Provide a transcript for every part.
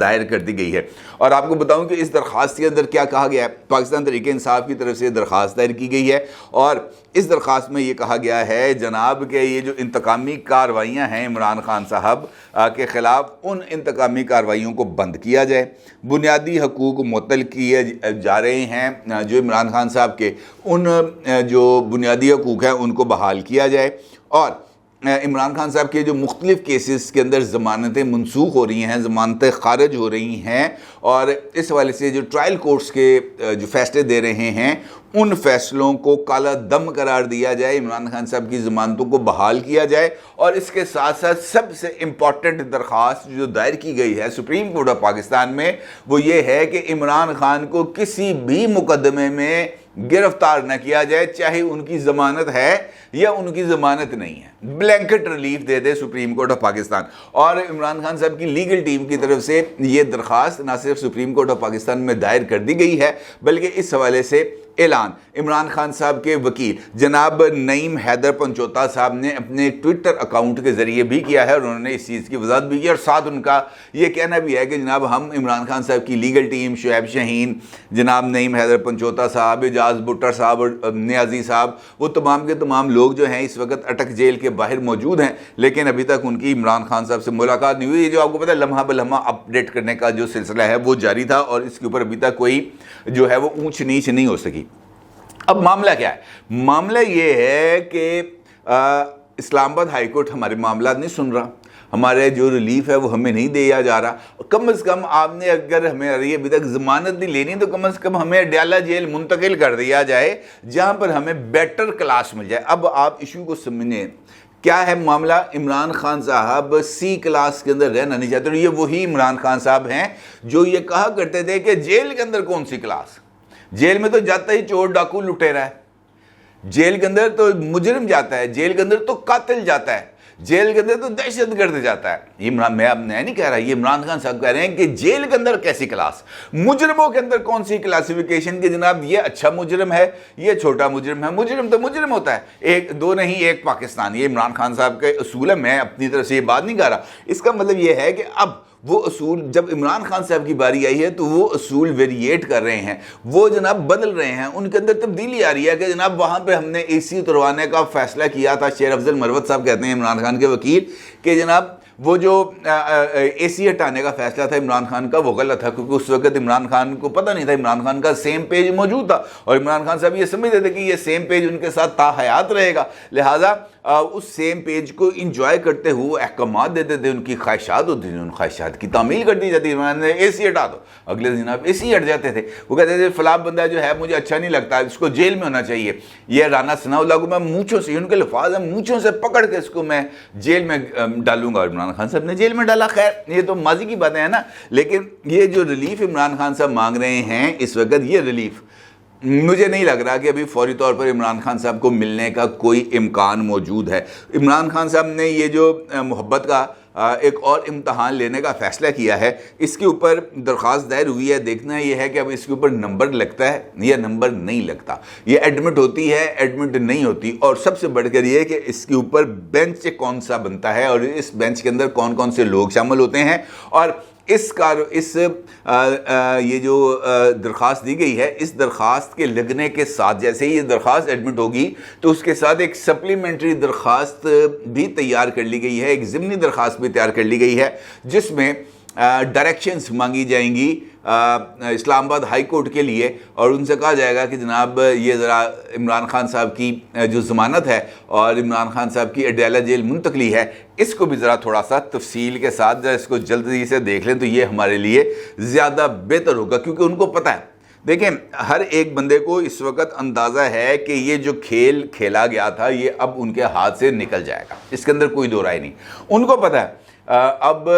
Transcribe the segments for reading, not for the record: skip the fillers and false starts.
دائر کر دی گئی ہے۔ اور آپ کو بتاؤں کہ اس درخواست کے اندر کیا کہا گیا ہے۔ پاکستان تحریک انصاف کی طرف سے درخواست دائر کی گئی ہے اور اس درخواست میں یہ کہا گیا ہے جناب کہ یہ جو انتقامی کارروائیاں ہیں عمران خان صاحب کے خلاف، ان انتقامی کارروائیوں کو بند کیا جائے، بنیادی حقوق معطل کیے جا رہے ہیں جو عمران خان صاحب کے، ان جو بنیادی حقوق ہیں ان کو بحال کیا جائے، اور عمران خان صاحب کے جو مختلف کیسز کے اندر ضمانتیں منسوخ ہو رہی ہیں، ضمانتیں خارج ہو رہی ہیں، اور اس حوالے سے جو ٹرائل کورٹس کے جو فیصلے دے رہے ہیں ان فیصلوں کو کالا دم قرار دیا جائے، عمران خان صاحب کی ضمانتوں کو بحال کیا جائے، اور اس کے ساتھ ساتھ سب سے امپورٹنٹ درخواست جو دائر کی گئی ہے سپریم کورٹ آف پاکستان میں وہ یہ ہے کہ عمران خان کو کسی بھی مقدمے میں گرفتار نہ کیا جائے، چاہے ان کی ضمانت ہے یا ان کی ضمانت نہیں ہے، بلینکٹ ریلیف دے دے سپریم کورٹ آف پاکستان۔ اور عمران خان صاحب کی لیگل ٹیم کی طرف سے یہ درخواست نہ صرف سپریم کورٹ آف پاکستان میں دائر کر دی گئی ہے بلکہ اس حوالے سے اعلان عمران خان صاحب کے وکیل جناب نعیم حیدر پنچوتا صاحب نے اپنے ٹویٹر اکاؤنٹ کے ذریعے بھی کیا ہے، اور انہوں نے اس چیز کی وضاحت بھی کی، اور ساتھ ان کا یہ کہنا بھی ہے کہ جناب ہم عمران خان صاحب کی لیگل ٹیم، شعیب شاہین، جناب نعیم حیدر پنچوتا صاحب، اعجاز بٹر صاحب اور نیازی صاحب، وہ تمام کے تمام لوگ جو ہیں اس وقت اٹک جیل کے باہر موجود ہیں، لیکن ابھی تک ان کی عمران خان صاحب سے ملاقات نہیں ہوئی۔ یہ جو آپ کو پتہ ہے لمحہ بلمحہ اپڈیٹ کرنے کا جو سلسلہ ہے وہ جاری تھا، اور اس کے اوپر ابھی تک کوئی جو ہے وہ اونچ نیچ نہیں ہو سکی۔ اب معاملہ کیا ہے؟ معاملہ یہ ہے کہ اسلام آباد ہائی کورٹ ہمارے معاملات نہیں سن رہا، ہمارے جو ریلیف ہے وہ ہمیں نہیں دیا جا رہا۔ کم از کم آپ نے اگر ہمیں ابھی تک ضمانت نہیں لینی تو کم از کم ہمیں اڈیالہ جیل منتقل کر دیا جائے جہاں پر ہمیں بیٹر کلاس مل جائے۔ اب آپ ایشو کو سمجھیں، کیا ہے معاملہ؟ عمران خان صاحب سی کلاس کے اندر رہنا نہیں چاہتے، اور یہ وہی عمران خان صاحب ہیں جو یہ کہا کرتے تھے کہ جیل کے اندر کون سی کلاس، جیل میں تو جاتا ہی چور ڈاکو لٹیرا ہے، جیل کے اندر تو مجرم جاتا ہے، جیل کے اندر تو قاتل جاتا ہے، جیل کے اندر تو دہشت گرد جاتا ہے۔ یہ میں اب نیا نہیں کہہ رہا، یہ عمران خان صاحب کہہ رہے ہیں کہ جیل کے اندر کیسی کلاس، مجرموں کے اندر کون سی کلاسیفیکیشن کہ جناب یہ اچھا مجرم ہے، یہ چھوٹا مجرم ہے۔ مجرم تو مجرم ہوتا ہے، ایک دو نہیں ایک پاکستان۔ یہ عمران خان صاحب کے اصول ہے، میں اپنی طرف سے یہ بات نہیں کہہ رہا۔ اس کا مطلب یہ ہے کہ اب وہ اصول جب عمران خان صاحب کی باری آئی ہے تو وہ اصول ویریٹ کر رہے ہیں، وہ جناب بدل رہے ہیں، ان کے اندر تبدیلی آ رہی ہے کہ جناب وہاں پہ ہم نے اے سی اتروانے کا فیصلہ کیا تھا۔ شیر افضل مروت صاحب کہتے ہیں عمران خان کے وکیل کہ جناب وہ جو اے سی ہٹانے کا فیصلہ تھا عمران خان کا وہ غلط تھا، کیونکہ اس وقت عمران خان کو پتہ نہیں تھا، عمران خان کا سیم پیج موجود تھا، اور عمران خان صاحب یہ سمجھتے تھے کہ یہ سیم پیج ان کے ساتھ تا حیات رہے گا، لہٰذا اس سیم پیج کو انجوائے کرتے ہوئے احکامات دیتے تھے، ان کی خواہشات ہوتی تھیں، ان خواہشات کی تعمیل کر دی جاتی، عمران نے اے سی ہٹا دو، اگلے دن جناب اے سی ہٹ جاتے تھے۔ وہ کہتے تھے فلاں بندہ جو ہے مجھے اچھا نہیں لگتا، اس کو جیل میں ہونا چاہیے، یہ رانا ثناء اللہ کو میں مونچھوں سے، ان کے الفاظ ہیں، مونچھوں سے پکڑ کے اس کو میں جیل میں ڈالوں گا، اور عمران خان صاحب نے جیل میں ڈالا۔ خیر یہ تو ماضی کی باتیں ہیں نا، لیکن یہ جو ریلیف عمران خان صاحب مانگ رہے ہیں اس وقت، یہ ریلیف مجھے نہیں لگ رہا کہ ابھی فوری طور پر عمران خان صاحب کو ملنے کا کوئی امکان موجود ہے۔ عمران خان صاحب نے یہ جو محبت کا ایک اور امتحان لینے کا فیصلہ کیا ہے، اس کے اوپر درخواست دائر ہوئی ہے، دیکھنا یہ ہے کہ اب اس کے اوپر نمبر لگتا ہے یا نمبر نہیں لگتا، یہ ایڈمٹ ہوتی ہے ایڈمٹ نہیں ہوتی، اور سب سے بڑھ کر یہ کہ اس کے اوپر بینچ کون سا بنتا ہے، اور اس بینچ کے اندر کون کون سے لوگ شامل ہوتے ہیں، اور یہ جو درخواست دی گئی ہے، اس درخواست کے لگنے کے ساتھ جیسے ہی یہ درخواست ایڈمٹ ہوگی تو اس کے ساتھ ایک سپلیمنٹری درخواست بھی تیار کر لی گئی ہے، ایک ضمنی درخواست بھی تیار کر لی گئی ہے، جس میں ڈائریکشنز مانگی جائیں گی اسلام آباد ہائی کورٹ کے لیے، اور ان سے کہا جائے گا کہ جناب یہ ذرا عمران خان صاحب کی جو ضمانت ہے اور عمران خان صاحب کی اڈیالہ جیل منتقلی ہے، اس کو بھی ذرا تھوڑا سا تفصیل کے ساتھ ذرا اس کو جلدی سے دیکھ لیں تو یہ ہمارے لیے زیادہ بہتر ہوگا، کیونکہ ان کو پتہ ہے، دیکھیں ہر ایک بندے کو اس وقت اندازہ ہے کہ یہ جو کھیل کھیلا گیا تھا یہ اب ان کے ہاتھ سے نکل جائے گا، اس کے اندر کوئی دو رائے نہیں، ان کو پتہ ہے۔ اب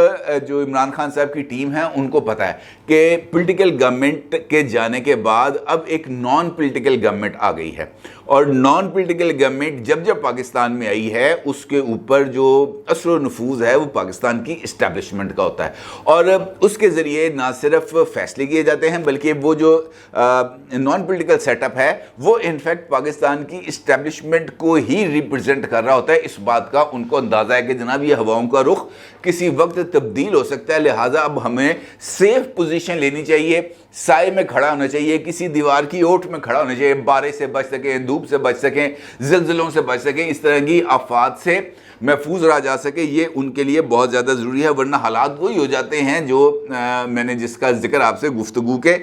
جو عمران خان صاحب کی ٹیم ہے ان کو پتہ ہے کہ پولیٹیکل گورنمنٹ کے جانے کے بعد اب ایک نان پولیٹیکل گورنمنٹ آ گئی ہے، اور نان پولیٹیکل گورنمنٹ جب پاکستان میں آئی ہے اس کے اوپر جو اثر و نفوذ ہے وہ پاکستان کی اسٹیبلشمنٹ کا ہوتا ہے، اور اس کے ذریعے نہ صرف فیصلے کیے جاتے ہیں بلکہ وہ جو نان پولیٹیکل سیٹ اپ ہے وہ انفیکٹ پاکستان کی اسٹیبلشمنٹ کو ہی ریپرزینٹ کر رہا ہوتا ہے۔ اس بات کا ان کو اندازہ ہے کہ جناب یہ ہواؤں کا رخ کسی وقت تبدیل ہو سکتا ہے، لہٰذا اب ہمیں سیف پوزیشن لینی چاہیے، سائے میں کھڑا ہونا چاہیے، کسی دیوار کی اوٹ میں کھڑا ہونا چاہیے، بارش سے بچ سکیں، دھوپ سے بچ سکیں، زلزلوں سے بچ سکیں، اس طرح کی آفات سے محفوظ رہا جا سکے، یہ ان کے لیے بہت زیادہ ضروری ہے، ورنہ حالات وہی ہو جاتے ہیں جو میں نے جس کا ذکر آپ سے گفتگو کے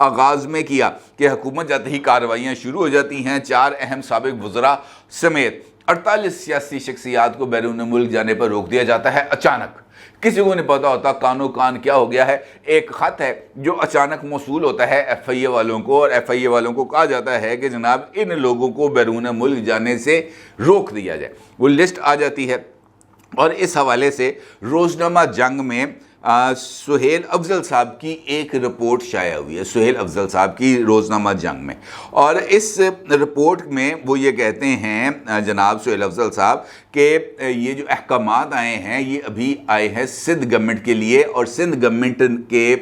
آغاز میں کیا کہ حکومت جاتے ہی کارروائیاں شروع ہو جاتی ہیں، 4 اہم سابق وزراء سمیت 48 سیاسی شخصیات کو بیرون ملک جانے پر روک دیا جاتا ہے اچانک، کسی کو نہیں پتا ہوتا کانو کان کیا ہو گیا ہے، ایک خط ہے جو اچانک موصول ہوتا ہے ایف آئی اے والوں کو، اور ایف آئی اے والوں کو کہا جاتا ہے کہ جناب ان لوگوں کو بیرون ملک جانے سے روک دیا جائے، وہ لسٹ آ جاتی ہے، اور اس حوالے سے روزنامہ جنگ میں سہیل افضل صاحب کی ایک رپورٹ شائع ہوئی ہے، سہیل افضل صاحب کی روزنامہ جنگ میں، اور اس رپورٹ میں وہ یہ کہتے ہیں جناب سہیل افضل صاحب کہ یہ جو احکامات آئے ہیں یہ ابھی آئے ہیں سندھ گورنمنٹ کے لیے، اور سندھ گورنمنٹ کے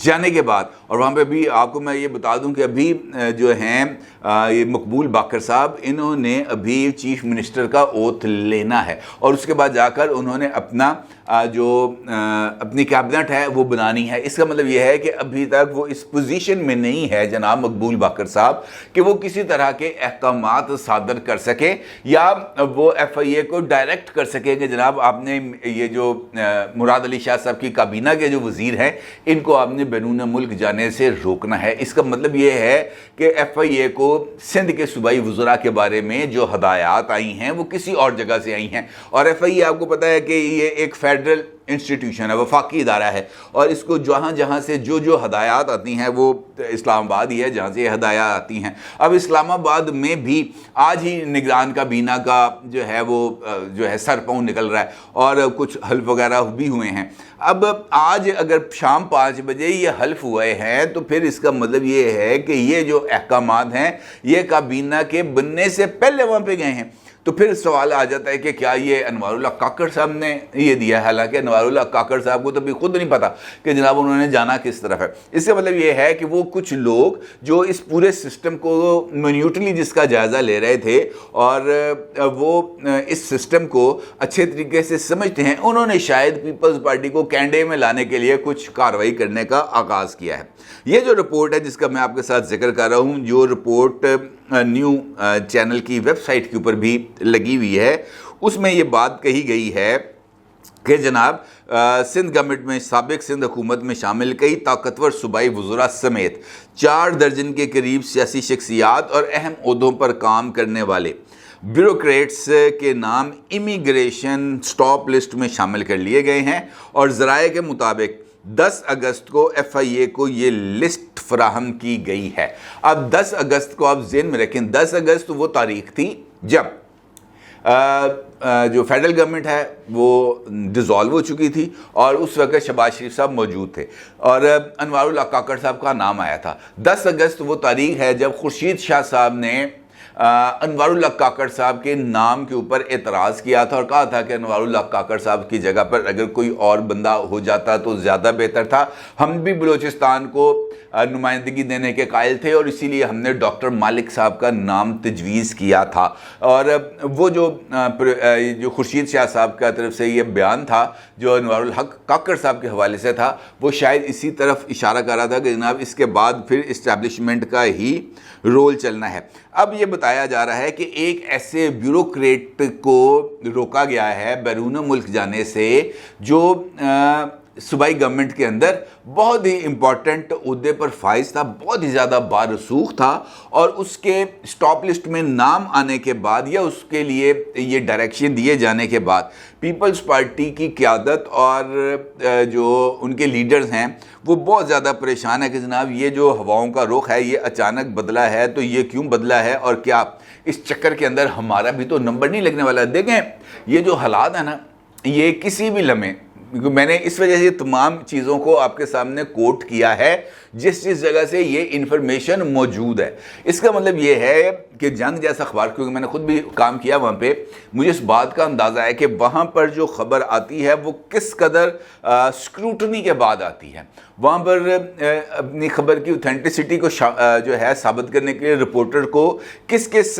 جانے کے بعد، اور وہاں پہ بھی آپ کو میں یہ بتا دوں کہ ابھی جو ہیں یہ مقبول باقر صاحب، انہوں نے ابھی چیف منسٹر کا اوتھ لینا ہے، اور اس کے بعد جا کر انہوں نے اپنا جو اپنی کیبنٹ ہے وہ بنانی ہے۔ اس کا مطلب یہ ہے کہ ابھی تک وہ اس پوزیشن میں نہیں ہے جناب مقبول باقر صاحب کہ وہ کسی طرح کے احکامات صادر کر سکے یا وہ ایف آئی اے کو ڈائریکٹ کر سکے کہ جناب آپ نے یہ جو مراد علی شاہ صاحب کی کابینہ کے جو وزیر ہیں ان کو آپ نے بیرون ملک جانے سے روکنا ہے۔ اس کا مطلب یہ ہے کہ ایف آئی اے کو سندھ کے صوبائی وزراء کے بارے میں جو ہدایات آئی ہیں وہ کسی اور جگہ سے آئی ہیں، اور ایف آئی اے آپ کو پتہ ہے کہ یہ ایک فیڈرل انسٹیٹیوشن ہے، وفاقی ادارہ ہے، اور اس کو جہاں سے جو ہدایات آتی ہیں وہ اسلام آباد ہی ہے جہاں سے یہ ہدایات آتی ہیں۔ اب اسلام آباد میں بھی آج ہی نگران کابینہ کا جو ہے وہ جو ہے سر پاؤں نکل رہا ہے، اور کچھ حلف وغیرہ بھی ہوئے ہیں۔ اب آج اگر شام 5 بجے یہ حلف ہوئے ہیں تو پھر اس کا مطلب یہ ہے کہ یہ جو احکامات ہیں یہ کابینہ کے بننے سے پہلے وہاں پہ گئے ہیں، تو پھر سوال آ جاتا ہے کہ کیا یہ انوار اللہ کاکڑ صاحب نے یہ دیا ہے، حالانکہ انوار اللہ کاکڑ صاحب کو تو بھی خود نہیں پتا کہ جناب انہوں نے جانا کس طرف ہے۔ اس کا مطلب یہ ہے کہ وہ کچھ لوگ جو اس پورے سسٹم کو منیوٹلی جس کا جائزہ لے رہے تھے اور وہ اس سسٹم کو اچھے طریقے سے سمجھتے ہیں، انہوں نے شاید پیپلز پارٹی کو کینڈے میں لانے کے لیے کچھ کارروائی کرنے کا آغاز کیا ہے۔ یہ جو رپورٹ ہے جس کا میں آپ کے ساتھ ذکر کر رہا ہوں، جو رپورٹ نیو چینل کی ویب سائٹ کے اوپر بھی لگی ہوئی ہے، اس میں یہ بات کہی گئی ہے کہ جناب سندھ گورنمنٹ میں سابق سندھ حکومت میں شامل کئی طاقتور صوبائی وزراء سمیت 4 درجن کے قریب سیاسی شخصیات اور اہم عہدوں پر کام کرنے والے بیوروکریٹس کے نام امیگریشن سٹاپ لسٹ میں شامل کر لیے گئے ہیں، اور ذرائع کے مطابق 10 اگست کو ایف آئی اے کو یہ لسٹ فراہم کی گئی ہے۔ اب 10 اگست کو آپ ذہن میں رکھیں، 10 اگست وہ تاریخ تھی جب جو فیڈرل گورنمنٹ ہے وہ ڈیزالو ہو چکی تھی، اور اس وقت شہباز شریف صاحب موجود تھے اور انوار اللہ کاکڑ صاحب کا نام آیا تھا۔ 10 اگست وہ تاریخ ہے جب خورشید شاہ صاحب نے انوار اللہ کاکڑ صاحب کے نام کے اوپر اعتراض کیا تھا اور کہا تھا کہ انوار اللہ کاکڑ صاحب کی جگہ پر اگر کوئی اور بندہ ہو جاتا تو زیادہ بہتر تھا۔ ہم بھی بلوچستان کو نمائندگی دینے کے قائل تھے، اور اسی لیے ہم نے ڈاکٹر مالک صاحب کا نام تجویز کیا تھا، اور وہ جو خورشید شاہ صاحب کا طرف سے یہ بیان تھا جو انوار الحق کاکڑ صاحب کے حوالے سے تھا، وہ شاید اسی طرف اشارہ کر رہا تھا کہ جناب اس کے بعد پھر اسٹیبلشمنٹ کا ہی رول چلنا ہے۔ اب یہ بتایا جا رہا ہے کہ ایک ایسے بیوروکریٹ کو روکا گیا ہے بیرون ملک جانے سے جو صوبائی گورنمنٹ کے اندر بہت ہی امپورٹنٹ عہدے پر فائز تھا، بہت ہی زیادہ بارسوخ تھا، اور اس کے سٹاپ لسٹ میں نام آنے کے بعد یا اس کے لیے یہ ڈائریکشن دیے جانے کے بعد پیپلز پارٹی کی قیادت اور جو ان کے لیڈرز ہیں وہ بہت زیادہ پریشان ہے کہ جناب یہ جو ہواؤں کا رخ ہے یہ اچانک بدلا ہے، تو یہ کیوں بدلا ہے، اور کیا اس چکر کے اندر ہمارا بھی تو نمبر نہیں لگنے والا۔ دیکھیں یہ جو حالات ہیں نا، یہ کسی بھی لمحے، میں نے اس وجہ سے تمام چیزوں کو آپ کے سامنے کوٹ کیا ہے جس جگہ سے یہ انفارمیشن موجود ہے. اس کا مطلب یہ ہے کہ جنگ جیسا اخبار، کیونکہ میں نے خود بھی کام کیا وہاں پہ، مجھے اس بات کا اندازہ ہے کہ وہاں پر جو خبر آتی ہے وہ کس قدر سکروٹنی کے بعد آتی ہے. وہاں پر اپنی خبر کی اوتھینٹسٹی کو جو ہے ثابت کرنے کے لیے رپورٹر کو کس کس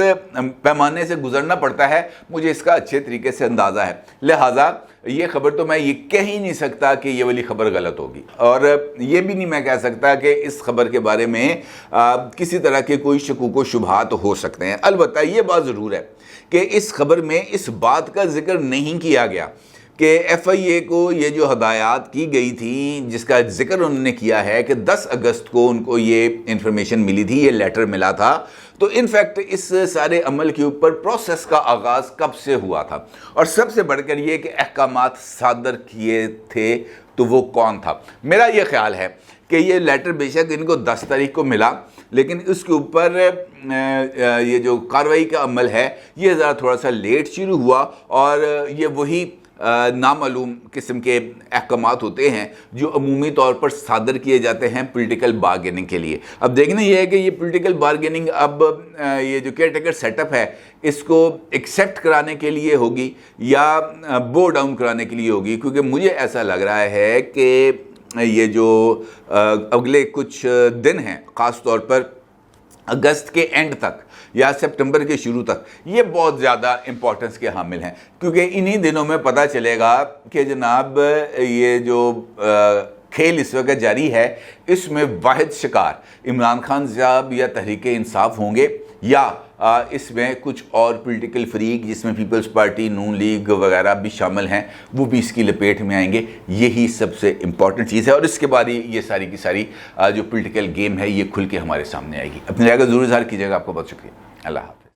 پیمانے سے گزرنا پڑتا ہے، مجھے اس کا اچھے طریقے سے اندازہ ہے. لہٰذا یہ خبر تو میں یہ کہہ ہی نہیں سکتا کہ یہ والی خبر غلط ہوگی، اور یہ بھی نہیں میں کہہ سکتا کہ اس خبر کے بارے میں کسی طرح کے کوئی شکوک و شبہات ہو سکتے ہیں. البتہ یہ بات ضرور ہے کہ اس خبر میں اس بات کا ذکر نہیں کیا گیا کہ ایف آئی اے کو یہ جو ہدایات کی گئی تھی، جس کا ذکر انہوں نے کیا ہے کہ 10 اگست کو ان کو یہ انفارمیشن ملی تھی، یہ لیٹر ملا تھا، تو انفیکٹ اس سارے عمل کے اوپر پروسیس کا آغاز کب سے ہوا تھا، اور سب سے بڑھ کر یہ کہ احکامات صادر کیے تھے تو وہ کون تھا. میرا یہ خیال ہے کہ یہ لیٹر بے شک ان کو 10 تاریخ کو ملا، لیکن اس کے اوپر یہ جو کارروائی کا عمل ہے یہ ذرا تھوڑا سا لیٹ شروع ہوا، اور یہ وہی نامعلوم قسم کے احکامات ہوتے ہیں جو عمومی طور پر صادر کیے جاتے ہیں پولیٹیکل بارگیننگ کے لیے. اب دیکھنا یہ ہے کہ یہ پولیٹیکل بارگیننگ اب یہ جو کیئر ٹیکر سیٹ اپ ہے اس کو ایکسیپٹ کرانے کے لیے ہوگی یا بو ڈاؤن کرانے کے لیے ہوگی، کیونکہ مجھے ایسا لگ رہا ہے کہ یہ جو اگلے کچھ دن ہیں، خاص طور پر اگست کے اینڈ تک یا سپٹمبر کے شروع تک، یہ بہت زیادہ امپورٹنس کے حامل ہیں، کیونکہ انہی دنوں میں پتہ چلے گا کہ جناب یہ جو کھیل اس وقت جاری ہے اس میں واحد شکار عمران خان صاحب یا تحریک انصاف ہوں گے، یا اس میں کچھ اور پولیٹیکل فریق جس میں پیپلز پارٹی، نون لیگ وغیرہ بھی شامل ہیں، وہ بھی اس کی لپیٹ میں آئیں گے. یہی سب سے امپورٹنٹ چیز ہے، اور اس کے بعد یہ ساری کی ساری جو پولیٹیکل گیم ہے یہ کھل کے ہمارے سامنے آئے گی. اپنی رائے کا ضرور اظہار کیجیے گا. آپ کو بہت شکریہ. اللہ حافظ.